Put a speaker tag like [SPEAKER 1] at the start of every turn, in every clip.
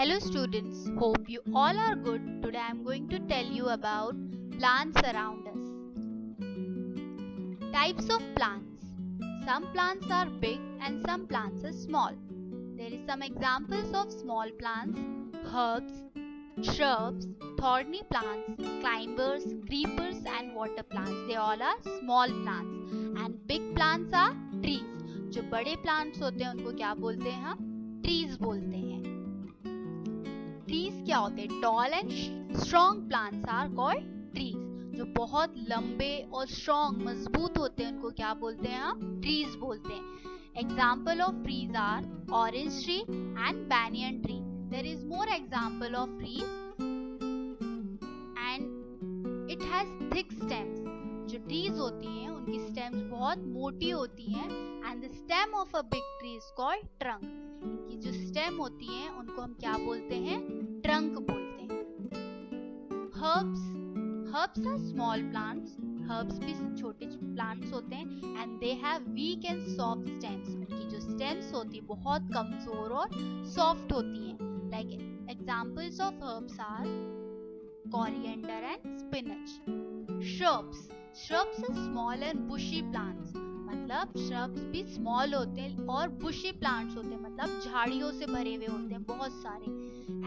[SPEAKER 1] Hello students, hope you all are good. Today I am going to tell you about plants around us. Types of plants. Some plants are big and some plants are small. There is some examples of small plants: herbs, shrubs, thorny plants, climbers, creepers and water plants. They all are small plants. And big plants are trees. जो बड़े plants होते हैं उनको क्या बोलते हैं हम? Trees बोलते हैं. ट्रीज क्या होते हैं? Tall and strong plants are called trees. जो बहुत लंबे और स्ट्रॉन्ग मजबूत होते हैं उनको क्या बोलते हैं हम? ट्रीज बोलते हैं. Example of trees are orange tree and banyan tree. There is more example of trees and it has thick stems. जो ट्रीज होती हैं उनकी स्टेम्स बहुत मोटी होती हैं and the stem of a big tree is called trunk. इनकी जो स्टेम होती हैं उनको हम क्या बोलते हैं? ट्रंक बोलते हैं. Herbs are small plants. Herbs भी छोटे प्लांट्स होते हैं and they have weak and soft stems. उनकी जो stems होती है बहुत कमजोर और soft होती हैं. Like examples of herbs are coriander and spinach. Shrubs are small and bushy plants. मतलब shrubs भी small होते हैं और bushy plants होते हैं, मतलब झाड़ियों से भरे हुए होते हैं बहुत सारे.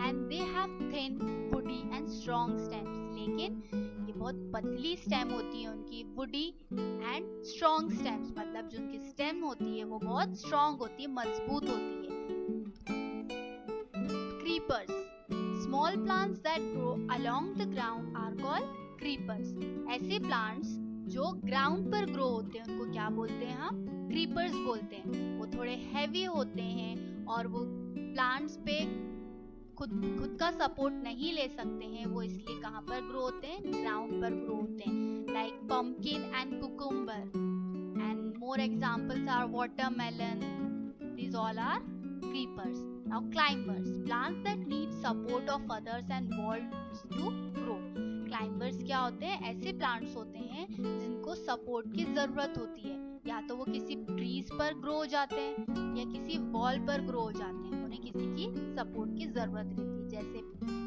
[SPEAKER 1] And they have thin, woody and strong stems. लेकिन ये बहुत पतली स्टेम होती है उनकी. woody and strong stems मतलब जो उनकी स्टेम होती है वो बहुत strong होती है, मजबूत होती है. Creepers. Small plants that grow along the ground are called creepers. ऐसे plants जो ग्राउंड पर ग्रो होते हैं उनको क्या बोलते हैं हम? क्रीपर्स बोलते हैं. वो थोड़े हैवी होते हैं और वो प्लांट्स पे खुद का सपोर्ट नहीं ले सकते हैं. वो इसलिए कहाँ पर ग्रो होते हैं? ग्राउंड पर ग्रो होते हैं. Like pumpkin and cucumber and more examples are watermelon. These all are creepers. Now climbers, plants that need support of others and walls to grow. Climbers क्या होते हैं? ऐसे प्लांट्स होते हैं जिनको सपोर्ट की जरूरत होती है. या तो वो किसी ट्रीज पर ग्रो हो जाते हैं या किसी वॉल पर ग्रो हो जाते हैं. उन्हें किसी की सपोर्ट की जरूरत रहती है. जैसे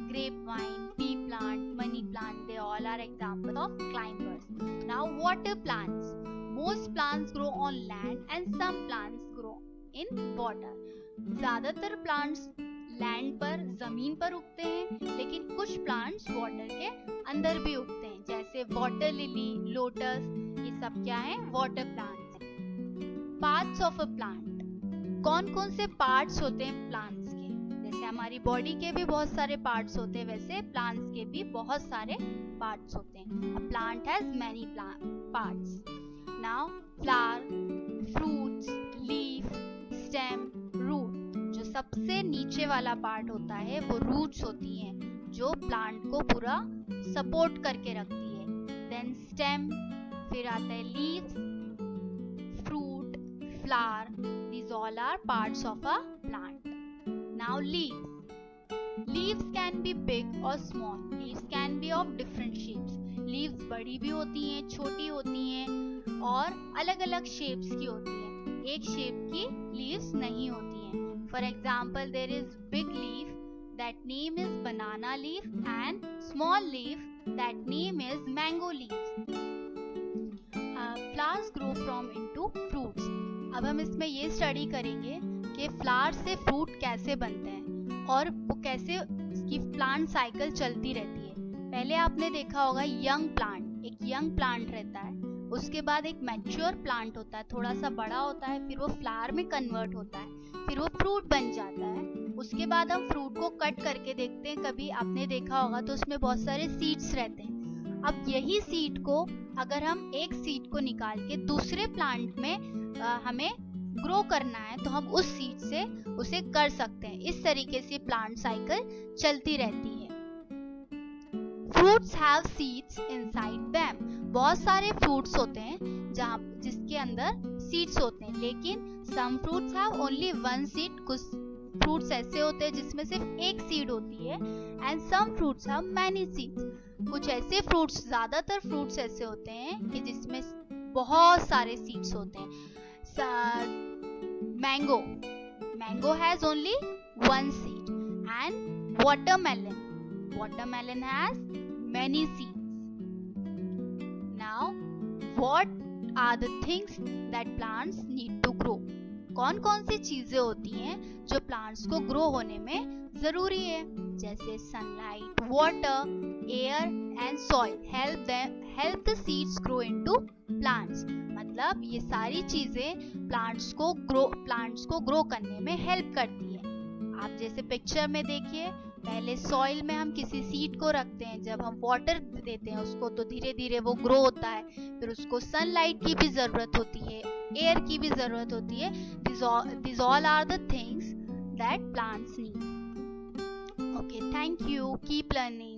[SPEAKER 1] grape vine, pea plant, money plant, they all are example of climbers. Now water plants. Most plants grow on land and some plants grow in water. ज्यादातर प्लांट्स लैंड पर, जमीन पर उगते हैं, लेकिन कुछ प्लांट्स वाटर के अंदर भी उगते हैं. जैसे वाटर लिली, लोटस, ये सब क्या है? Water plants. Parts of a plant. कौन कौन से पार्ट्स होते हैं प्लांट्स के? जैसे हमारी बॉडी के भी बहुत सारे पार्ट्स होते हैं, वैसे प्लांट्स के भी बहुत सारे पार्ट्स होते हैं. A plant has many parts. Now flower, fruits, leaf, stem, root. जो सबसे नीचे वाला पार्ट होता है वो रूट्स होती हैं जो प्लांट को पूरा सपोर्ट करके रखती है. देन स्टेम, फिर आता है leaves, fruit, flower. These all are parts of a plant. Now leaves. Leaves can be big और small. Leaves can be of different shapes. Leaves बड़ी भी होती हैं, छोटी होती हैं और अलग अलग शेप्स की होती हैं. एक शेप की लीव्स नहीं होती हैं. For example, there is big leaf, that name is banana leaf, and small leaf, that name is mango leaf. Flowers grow from into fruits. अब हम इसमें ये स्टडी करेंगे कि फ्लावर से फ्रूट कैसे बनते हैं और वो कैसे उसकी प्लांट साइकिल चलती रहती है. पहले आपने देखा होगा यंग प्लांट. एक यंग प्लांट रहता है, उसके बाद एक मैच्योर प्लांट होता है, थोड़ा सा बड़ा होता है, फिर वो फ्लावर में कन्वर्ट होता है, फिर वो फ्रूट बन जाता है. उसके बाद हम फ्रूट को कट करके देखते हैं. कभी आपने देखा होगा तो उसमें बहुत सारे सीड्स रहते हैं. अब यही सीड को अगर हम एक सीड को निकाल के दूसरे प्लांट में हमें ग्रो करना है तो हम उस सीड से उसे कर सकते हैं. इस तरीके से प्लांट साइकिल चलती रहती है. Fruits have seeds inside them. बहुत सारे फ्रूट्स होते हैं जिसके अंदर सीड्स होते हैं, लेकिन some fruits have only one seed. कुछ फ्रूट्स ऐसे होते हैं जिसमें सिर्फ एक सीड होती है. And some fruits have many seeds. कुछ ऐसे फ्रूट्स, ज्यादातर फ्रूट्स ऐसे होते हैं कि जिसमें बहुत सारे सीड्स होते हैं. Mango has only one seed and Watermelon has many seeds. Now, what are the things that plants need to grow? कौन कौन सी चीजें होती हैं जो प्लांट्स को ग्रो होने में जरूरी है? जैसे sunlight, water, air and soil help the seeds grow into plants. मतलब ये सारी चीजें प्लांट्स को ग्रो करने में हेल्प करती है. आप जैसे पिक्चर में देखिए, पहले सॉइल में हम किसी सीड को रखते हैं, जब हम वाटर देते हैं उसको तो धीरे धीरे वो ग्रो होता है. फिर उसको सनलाइट की भी जरूरत होती है, एयर की भी जरूरत होती है. These all are the things that plants need. Okay, thank you. Keep learning.